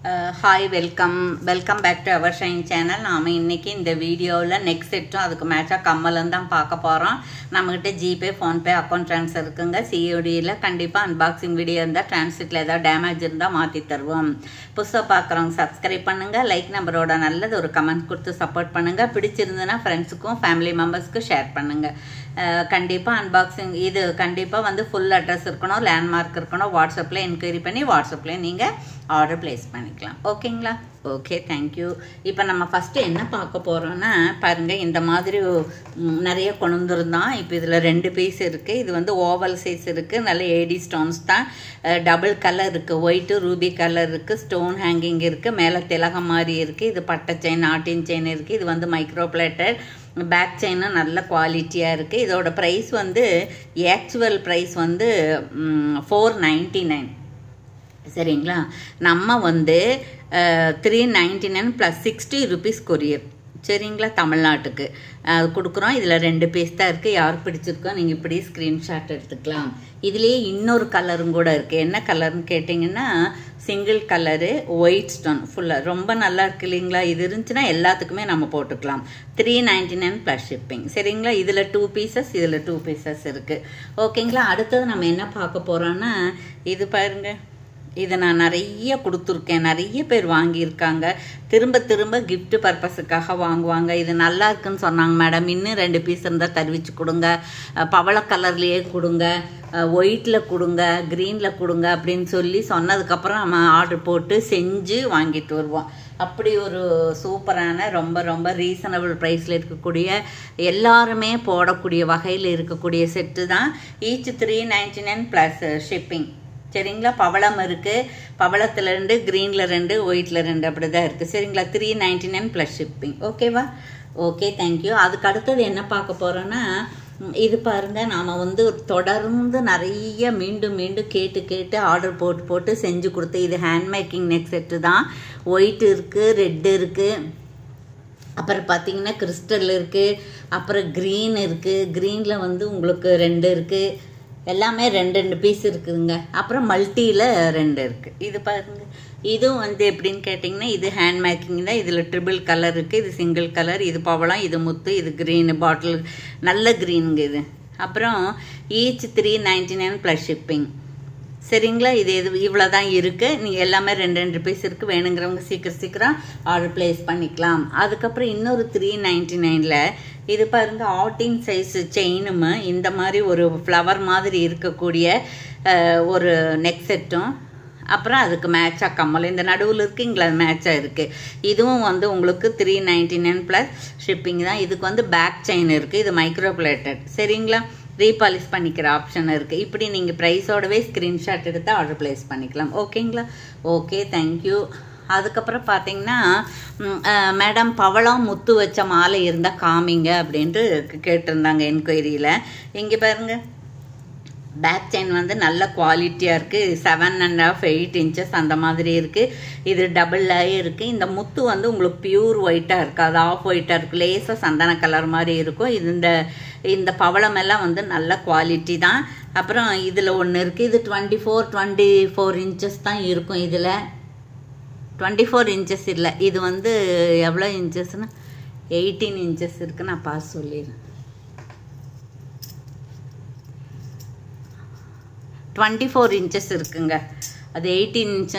Hi, welcome back to our Shine channel. நாம இன்னைக்கு இந்த வீடியோல நெக்ஸ்ட் செட்டும் அதுக்கு மேட்சா கம்மலும் தான் பார்க்க போறோம். நம்மகிட்ட ஜிபே, ஃபோன்பே அக்கவுண்ட் ட்ரான்ஸ்ஃபர் இருக்குங்க. சிஓடியில் கண்டிப்பாக அன்பாக்சிங் வீடியோ இருந்தால் டிரான்ஸ்லேட்டில் ஏதாவது டேமேஜ் இருந்தால் மாற்றி தருவோம். புதுசாக பார்க்குறவங்க சப்ஸ்கிரைப் பண்ணுங்கள். லைக் நம்பரோட நல்லது ஒரு கமெண்ட் கொடுத்து சப்போர்ட் பண்ணுங்கள். பிடிச்சிருந்ததுன்னா ஃப்ரெண்ட்ஸுக்கும் ஃபேமிலி மெம்பர்ஸ்க்கும் ஷேர் பண்ணுங்கள். கண்டிப்பாக அன்பாக்சிங் இது கண்டிப்பாக வந்து ஃபுல் அட்ரஸ் இருக்கணும், லேண்ட்மார்க் இருக்கணும். வாட்ஸ்அப்பில் என்கொயரி பண்ணி வாட்ஸ்அப்பில் நீங்கள் ஆர்டர் ப்ளேஸ் பண்ணிக்கலாம். ஓகேங்களா? Okay, thank you. இப்போ நம்ம ஃபஸ்ட்டு என்ன பார்க்க போகிறோன்னா பாருங்கள், இந்த மாதிரி நிறைய கொண்டு வந்துருந்தோம். இப்போ இதில் 2 பீஸ் இருக்குது. இது வந்து ஓவல் சைஸ் இருக்குது. நல்ல ஏடி ஸ்டோன்ஸ் தான். டபுள் கலர் இருக்குது, ஒயிட்டு ரூபி கலர் இருக்குது. ஸ்டோன் ஹேங்கிங் இருக்குது. மேலே திலகம் மாதிரி இருக்குது. இது பட்டை செயின், நாட்டின் செயின் இருக்குது. இது வந்து மைக்ரோ பிளேட்டட். பேக் செயினும் நல்ல குவாலிட்டியாக இருக்குது. இதோட ப்ரைஸ் வந்து ஆக்சுவல் ப்ரைஸ் வந்து 499. சரிங்களா? நம்ம வந்து 399 + 60 rupees கொரியர். சரிங்களா? தமிழ்நாட்டுக்கு கொடுக்குறோம். இதில் 2 பீஸ் தான் இருக்குது. யாருக்கு பிடிச்சிருக்கோ நீங்கள் இப்படி ஸ்க்ரீன்ஷாட் எடுத்துக்கலாம். இதுலேயே இன்னொரு கலரும் கூட இருக்குது. என்ன கலர்னு கேட்டிங்கன்னா சிங்கிள் கலரு, ஒயிட் ஸ்டோன் ஃபுல்லாக ரொம்ப நல்லா இருக்குது இல்லைங்களா? இது இருந்துச்சுன்னா எல்லாத்துக்குமே நம்ம போட்டுக்கலாம். 399 + ஷிப்பிங். சரிங்களா? இதில் 2 பீசஸ், இதில் 2 பீசஸ் இருக்குது. ஓகேங்களா? அடுத்தது நம்ம என்ன பார்க்க போகிறோன்னா இது பாருங்கள். இதை நான் நிறைய கொடுத்துருக்கேன். நிறைய பேர் வாங்கியிருக்காங்க. திரும்ப கிஃப்ட் பர்பஸுக்காக வாங்குவாங்க. இது நல்லா இருக்குன்னு சொன்னாங்க. மேடம் இன்னும் 2 பீஸ் இருந்தால் தருவிச்சு கொடுங்க, பவள கலர்லேயே கொடுங்க, ஒயிட்டில் கொடுங்க, க்ரீனில் கொடுங்க அப்படின்னு சொல்லி சொன்னதுக்கப்புறம் நம்ம ஆர்டர் போட்டு செஞ்சு வாங்கிட்டு வருவோம். அப்படி ஒரு சூப்பரான ரொம்ப ரீசனபிள் ப்ரைஸில் இருக்கக்கூடிய, எல்லாருமே போடக்கூடிய வகையில் இருக்கக்கூடிய செட்டு தான். Each 399 + shipping. சரிங்களா? பவளம் இருக்குது. பவளத்தில் 2, க்ரீனில் 2, ஒயிட்டில் 2 அப்படி தான் இருக்குது. சரிங்களா? 399 + ஷிப்பிங். ஓகேவா? Okay, thank you. அதுக்கு அடுத்தது என்ன பார்க்க போகிறோன்னா இது பாருங்கள். நாம் வந்து தொடர்ந்து நிறைய மீண்டும் கேட்டு ஆர்டர் போட்டு செஞ்சு கொடுத்து, இது ஹேண்ட் மேக்கிங் நெக் செட்டு தான். ஒயிட் இருக்குது, ரெட்டு இருக்குது, அப்புறம் பார்த்தீங்கன்னா கிறிஸ்டல் இருக்குது, அப்புறம் க்ரீன் இருக்குது. க்ரீனில் வந்து உங்களுக்கு 2 இருக்குது. எல்லாமே 2 பீஸ் இருக்குதுங்க. அப்புறம் மல்டியில் 2 இருக்குது. இது பாருங்க. இதுவும் வந்து எப்படின்னு கேட்டிங்கன்னா இது ஹேண்ட் மேக்கிங் தான். இதில் ட்ரிபிள் கலர் இருக்குது. இது சிங்கிள் கலர். இது பவளம், இது முத்து, இது க்ரீனு பாட்டில், நல்ல க்ரீனுங்க இது. அப்புறம் ஈச் 399 + ஷிப்பிங். சரிங்களா? இது இவ்வளோ தான் இருக்குது. நீங்கள் எல்லாமே 2 பீஸ் இருக்குது. வேணுங்கிறவங்க சீக்கிரம் ஆர்டர் ப்ளேஸ் பண்ணிக்கலாம். அதுக்கப்புறம் இன்னொரு 399ல் இது பாருங்க, ஆட்டின் சைஸ் செயினும் இந்த மாதிரி ஒரு ஃப்ளவர் மாதிரி இருக்கக்கூடிய ஒரு நெக் செட்டும், அப்புறம் அதுக்கு மேட்சாக கம்மல் இந்த நடுவில் இருக்குங்களா, மேட்சாக இருக்குது. இதுவும் வந்து உங்களுக்கு 399 + ஷிப்பிங் தான். இதுக்கு வந்து பேக் செயின் இருக்குது. இது மைக்ரோ பிளேட்டட். சரிங்களா? ரீபாலிஷ் பண்ணிக்கிற ஆப்ஷன் இருக்குது. இப்படி நீங்கள் ப்ரைஸோடவே ஸ்க்ரீன்ஷாட் எடுத்து ஆர்டர் ப்ளேஸ் பண்ணிக்கலாம். ஓகேங்களா? Okay, thank you. அதுக்கப்புறம் பார்த்தீங்கன்னா மேடம் பவளம் முத்து வச்ச மாலை இருந்தால் காமிங்க அப்படின்ட்டு கேட்டிருந்தாங்க என்கொயரியில். இங்கே பாருங்கள், பேக் செயின் வந்து நல்ல குவாலிட்டியாக இருக்குது. 7.5 8 inches அந்த மாதிரி இருக்குது. இது டபுளாகவே இருக்குது. இந்த முத்து வந்து உங்களுக்கு பியூர் ஒயிட்டாக இருக்குது. அது ஆஃப் ஒயிட்டாக இருக்குது. லேசாக சந்தன கலர் மாதிரி இருக்கும். இது இந்த பவளமெல்லாம் வந்து நல்ல குவாலிட்டி தான். அப்புறம் இதில் ஒன்று இருக்குது. இது 24 inches தான் இருக்கும். இதில் 24 inches இல்லை. இது வந்து எவ்வளோ இன்ச்சஸ்னா 18 inches இருக்குது. நான் பார்த்து சொல்லிடுறேன். 24 inches இருக்குங்க. அது 18 inch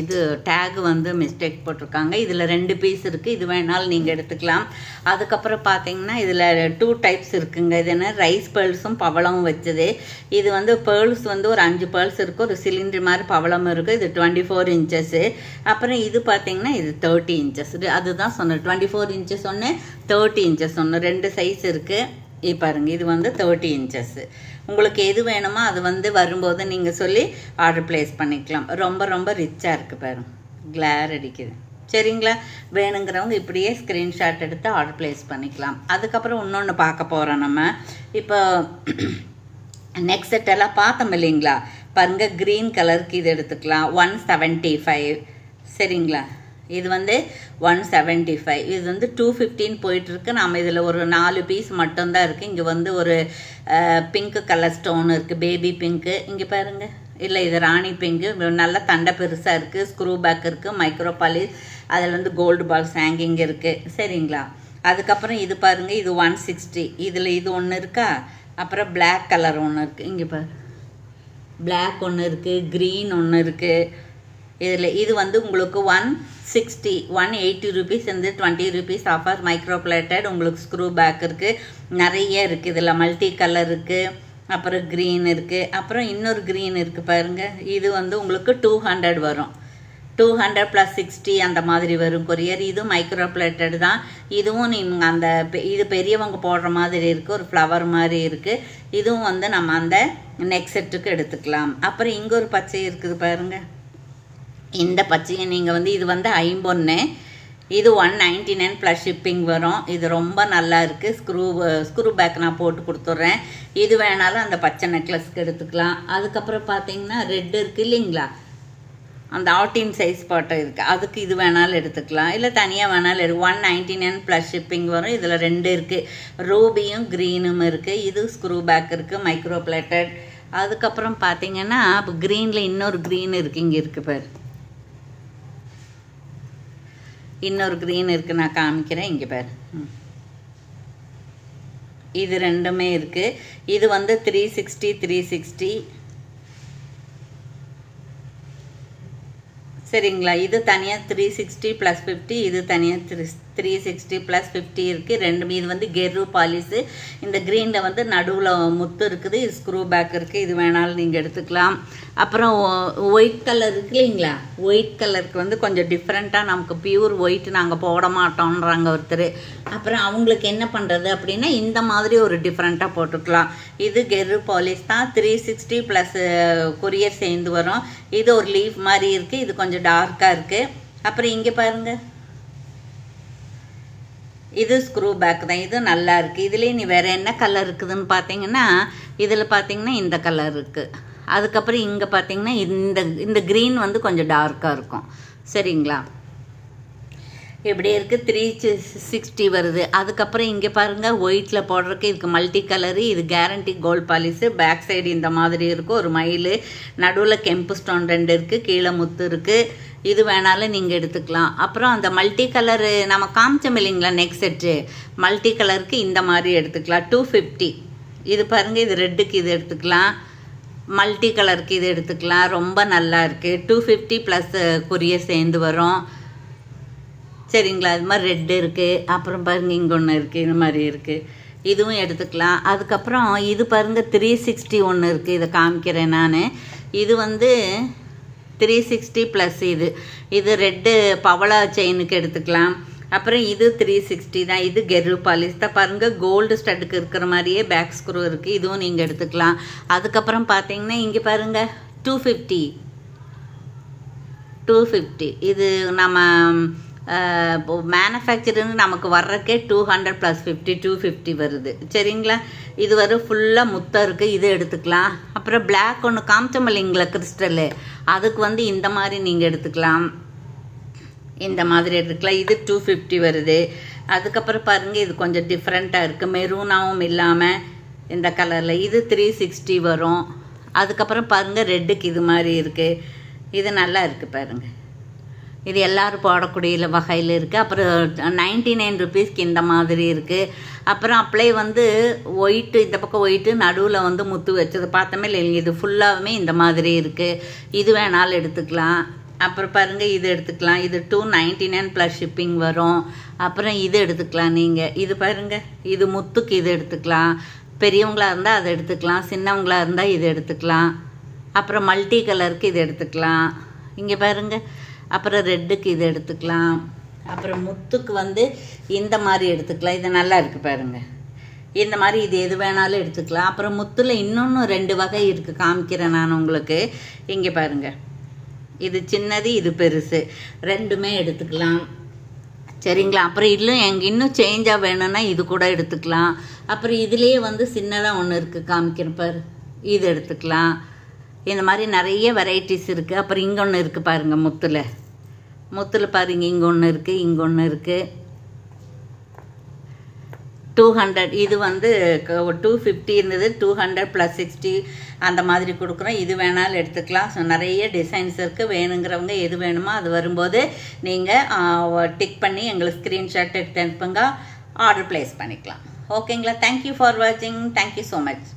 இது டேக் வந்து மிஸ்டேக் போட்டிருக்காங்க. இதில் 2 பீஸ் இருக்குது. இது வேணாலும் நீங்கள் எடுத்துக்கலாம். அதுக்கப்புறம் பார்த்தீங்கன்னா இதில் 2 டைப்ஸ் இருக்குங்க. இது என்ன, ரைஸ் பேர்ல்ஸும் பவளமும் வச்சது. இது வந்து பேர்ல்ஸ் வந்து ஒரு 5 பேர்ல்ஸ் இருக்குது. ஒரு சிலிண்டர் மாதிரி பவளம் இருக்குது. இது 24 inches. அப்புறம் இது பார்த்தீங்கன்னா இது 30 inches. அதுதான் சொன்னேன், 24 inches ஒன்று, 30 inches ஒன்று, 2 சைஸ் இருக்குது. பாருங்க, இது வந்து 30 inches. உங்களுக்கு எது வேணுமோ அது வந்து வரும்போது நீங்கள் சொல்லி ஆர்டர் ப்ளேஸ் பண்ணிக்கலாம். ரொம்ப ரிச்சாக இருக்குது பாருங்க, கிளார் அடிக்குது. சரிங்களா? வேணுங்கிறவங்க இப்படியே ஸ்க்ரீன்ஷாட் எடுத்து ஆர்டர் ப்ளேஸ் பண்ணிக்கலாம். அதுக்கப்புறம் இன்னொன்று பார்க்க போகிறோம் நம்ம. இப்போ நெக்ஸ்ட் செட்டெல்லாம் பார்த்தோம் இல்லைங்களா? பாருங்கள், க்ரீன் கலருக்கு இது எடுத்துக்கலாம். 175. சரிங்களா? இது வந்து 175. இது வந்து 215 போயிட்டுருக்கு. நாம் இதில் ஒரு 4 பீஸ் மட்டும்தான் இருக்குது. இங்கே வந்து ஒரு பிங்க் கலர் ஸ்டோன் இருக்குது, பேபி பிங்க்கு. இங்கே பாருங்கள், இல்லை இது ராணி பிங்கு, நல்ல தண்டை பெருசாக இருக்குது, ஸ்க்ரூ பேக் இருக்குது, மைக்ரோ பாலிஷ், அதில் வந்து கோல்டு பால்ஸ் ஹேங்கிங் இருக்குது. சரிங்களா? அதுக்கப்புறம் இது பாருங்கள், இது 160. இதில் இது ஒன்று இருக்கா, அப்புறம் பிளாக் கலர் ஒன்று இருக்குது. இங்கே பாரு, பிளாக் ஒன்று இருக்குது, க்ரீன் ஒன்று இருக்குது. இதில் இது வந்து உங்களுக்கு 160, 180 rupees வந்து 20 rupees ஆஃபர். மைக்ரோ பிளேட்டட், உங்களுக்கு ஸ்க்ரூ பேக் இருக்குது, நிறைய இருக்குது. இதில் மல்டி கலர் இருக்குது, அப்புறம் க்ரீன் இருக்குது, அப்புறம் இன்னொரு க்ரீன் இருக்குது பாருங்கள். இது வந்து உங்களுக்கு 200 வரும். 200 + 60 அந்த மாதிரி வரும் கொரியர். இது மைக்ரோ பிளேட்டட் தான். இதுவும் நீங்கள் அந்த இது பெரியவங்க போடுற மாதிரி இருக்குது, ஒரு ஃப்ளவர் மாதிரி இருக்குது. இதுவும் வந்து நம்ம அந்த நெக் செட்டுக்கு எடுத்துக்கலாம். அப்புறம் இங்கே ஒரு பச்சை இருக்குது பாருங்கள். இந்த பச்சையை நீங்கள் வந்து இது வந்து 51, இது 199 + ஷிப்பிங் வரும். இது ரொம்ப நல்லா இருக்குது. ஸ்க்ரூ பேக் நான் போட்டு கொடுத்துட்றேன். இது வேணாலும் அந்த பச்சை நெக்லஸ்க்கு எடுத்துக்கலாம். அதுக்கப்புறம் பார்த்தீங்கன்னா ரெட் இருக்குது இல்லைங்களா, அந்த 18 சைஸ் பாட்டை இருக்குது, அதுக்கு இது வேணாலும் எடுத்துக்கலாம், இல்லை தனியாக வேணாலும் 199 + ஷிப்பிங் வரும். இதில் 2 இருக்குது, ரூபியும் க்ரீனும் இருக்குது. இது ஸ்க்ரூ பேக் இருக்குது, மைக்ரோ பிளேட்டட். அதுக்கப்புறம் பார்த்தீங்கன்னா க்ரீனில் இன்னொரு க்ரீன் இருக்குது, இங்கே இருக்குது பாரு, இன்னொரு க்ரீன் இருக்குது, நான் காமிக்கிறேன். இங்கே பாரு, இது ரெண்டுமே இருக்குது. இது வந்து 360. சரிங்களா? இது தனியாக 360 + 50, இது தனியாக 360 + 50 இருக்குது. ரெண்டுமே இது வந்து கெரு பாலிஸு. இந்த க்ரீனில் வந்து நடுவில் முத்து இருக்குது, இது ஸ்க்ரூ பேக் இருக்குது. இது வேணாலும் நீங்கள் எடுத்துக்கலாம். அப்புறம் ஒயிட் கலர் இருக்கு இல்லைங்களா, ஒயிட் கலருக்கு வந்து கொஞ்சம் டிஃப்ரெண்ட்டாக, நமக்கு பியூர் ஒயிட் நாங்கள் போட மாட்டோன்றாங்க ஒருத்தர். அப்புறம் அவங்களுக்கு என்ன பண்ணுறது அப்படின்னா இந்த மாதிரி ஒரு டிஃப்ரெண்ட்டாக போட்டுக்கலாம். இது கெரு பாலிஷ் தான், 360 + கொரியர் சேர்ந்து வரும். இது ஒரு லீஃப் மாதிரி இருக்குது, இது கொஞ்சம் டார்க்காக இருக்குது. அப்புறம் இங்கே பாருங்கள், இது ஸ்க்ரூ பேக் தான், இது நல்லா இருக்குது. இதுலேயே நீ வேறு என்ன கலர் இருக்குதுன்னு பார்த்தீங்கன்னா, இதில் பார்த்தீங்கன்னா இந்த கலர் இருக்குது. அதுக்கப்புறம் இங்கே பார்த்தீங்கன்னா இந்த க்ரீன் வந்து கொஞ்சம் டார்க்காக இருக்கும். சரிங்களா? இப்படி இருக்குது, 360 வருது. அதுக்கப்புறம் இங்கே பாருங்கள், ஒயிட்டில் போடுறதுக்கு இதுக்கு மல்டி கலரு, இது guarantee gold polish. Back side இந்த மாதிரி இருக்கும், ஒரு மயில், நடுவில் கெம்பு ஸ்டோன் 2 இருக்குது, கீழே முத்து இருக்குது. இது வேணாலும் நீங்கள் எடுத்துக்கலாம். அப்புறம் அந்த மல்டி கலரு நம்ம காமிச்சோம் இல்லைங்களா நெக் செட்டு, மல்டி கலருக்கு இந்த மாதிரி எடுத்துக்கலாம். 250. இது பாருங்கள், இது ரெட்டுக்கு இது எடுத்துக்கலாம், மல்டி கலருக்கு இது எடுத்துக்கலாம். ரொம்ப நல்லா இருக்குது. 250 + கொரியர் சேர்ந்து வரும். சரிங்களா? அது மாதிரி ரெட்டு இருக்குது. அப்புறம் பாருங்கள், இங்கே ஒன்று இருக்குது, இது மாதிரி இருக்குது, இதுவும் எடுத்துக்கலாம். அதுக்கப்புறம் இது பாருங்கள், 360 ஒன்று இருக்குது, இதை காமிக்கிறேன் நான். இது வந்து 360 + இது ரெட்டு பவளா செயினுக்கு எடுத்துக்கலாம். அப்புறம் இது 360 தான். இது கெரு பாலிஷ் தான். பாருங்கள், கோல்டு ஸ்டட்டுக்கு இருக்கிற மாதிரியே பேக் ஸ்க்ரூ இருக்குது, இதுவும் நீங்கள் எடுத்துக்கலாம். அதுக்கப்புறம் பார்த்தீங்கன்னா இங்கே பாருங்கள், 250. இது நம்ம மேனுஃபேக்சருன்னு நமக்கு வர்றக்கே 200 + 50, 250 வருது. சரிங்களா? இது வரும் ஃபுல்லாக முத்தம் இருக்குது, இது எடுத்துக்கலாம். அப்புறம் பிளாக் ஒன்று காமிச்சோம் இல்லைங்களா கிறிஸ்டலு, அதுக்கு வந்து இந்த மாதிரி நீங்கள் எடுத்துக்கலாம், இந்த மாதிரி எடுத்துக்கலாம். இது 250 வருது. அதுக்கப்புறம் பாருங்கள், இது கொஞ்சம் டிஃப்ரெண்ட்டாக இருக்குது, மெரூனாவும் இல்லாமல் இந்த கலரில். இது 360 வரும். அதுக்கப்புறம் பாருங்கள், ரெட்டுக்கு இது மாதிரி இருக்குது, இது நல்லா இருக்குது பாருங்கள். இது எல்லோரும் போடக்கூடிய வகையில் இருக்குது. அப்புறம் 99 rupeesக்கு இந்த மாதிரி இருக்குது. அப்புறம் அப்ளை வந்து ஒயிட்டு, இந்த பக்கம் ஒயிட்டு, நடுவில் வந்து முத்து வச்சது பார்த்தோமே இல்லைங்க, இது ஃபுல்லாகவுமே இந்த மாதிரி இருக்குது. இது வேணாலும் எடுத்துக்கலாம். அப்புறம் பாருங்கள், இது எடுத்துக்கலாம். இது 299 + ஷிப்பிங் வரும். அப்புறம் இது எடுத்துக்கலாம் நீங்கள். இது பாருங்கள், இது முத்துக்கு இது எடுத்துக்கலாம். பெரியவங்களாக இருந்தால் அதை எடுத்துக்கலாம், சின்னவங்களாக இருந்தால் இது எடுத்துக்கலாம். அப்புறம் மல்டி கலருக்கு இது எடுத்துக்கலாம். இங்கே பாருங்கள், அப்புறம் ரெட்டுக்கு இது எடுத்துக்கலாம். அப்புறம் முத்துக்கு வந்து இந்த மாதிரி எடுத்துக்கலாம். இது நல்லா இருக்குது பாருங்கள், இந்த மாதிரி இது எது வேணாலும் எடுத்துக்கலாம். அப்புறம் முத்தில் இன்னொன்று 2 வகை இருக்குது, காமிக்கிறேன் நான் உங்களுக்கு. இங்கே பாருங்கள், இது சின்னது, இது பெருசு, ரெண்டுமே எடுத்துக்கலாம். சரிங்களா? அப்புறம் இன்னும் சேஞ்சாக வேணும்னா இது கூட எடுத்துக்கலாம். அப்புறம் இதுலேயே வந்து சின்னதாக ஒன்று இருக்குது, காமிக்கிறேன் பாரு, இது எடுத்துக்கலாம். இந்த மாதிரி நிறைய வெரைட்டிஸ் இருக்குது. அப்புறம் இங்கே ஒன்று இருக்குது பாருங்கள், முத்தில் பாருங்க, இங்கே ஒன்று இருக்குது, இங்கே ஒன்று இருக்குது. 200 இது வந்து 250 இருந்தது 200 + 60 அந்த மாதிரி கொடுக்குறோம். இது வேணாலும் எடுத்துக்கலாம். ஸோ நிறைய டிசைன்ஸ் இருக்குது. வேணுங்கிறவங்க எது வேணுமோ அது வரும்போது நீங்கள் டிக் பண்ணி எங்களுக்கு ஸ்க்ரீன்ஷாட் எடுத்து அனுப்புங்க, ஆர்டர் ப்ளேஸ் பண்ணிக்கலாம். ஓகேங்களா? தேங்க்யூ ஃபார் வாட்சிங். Thank you so much.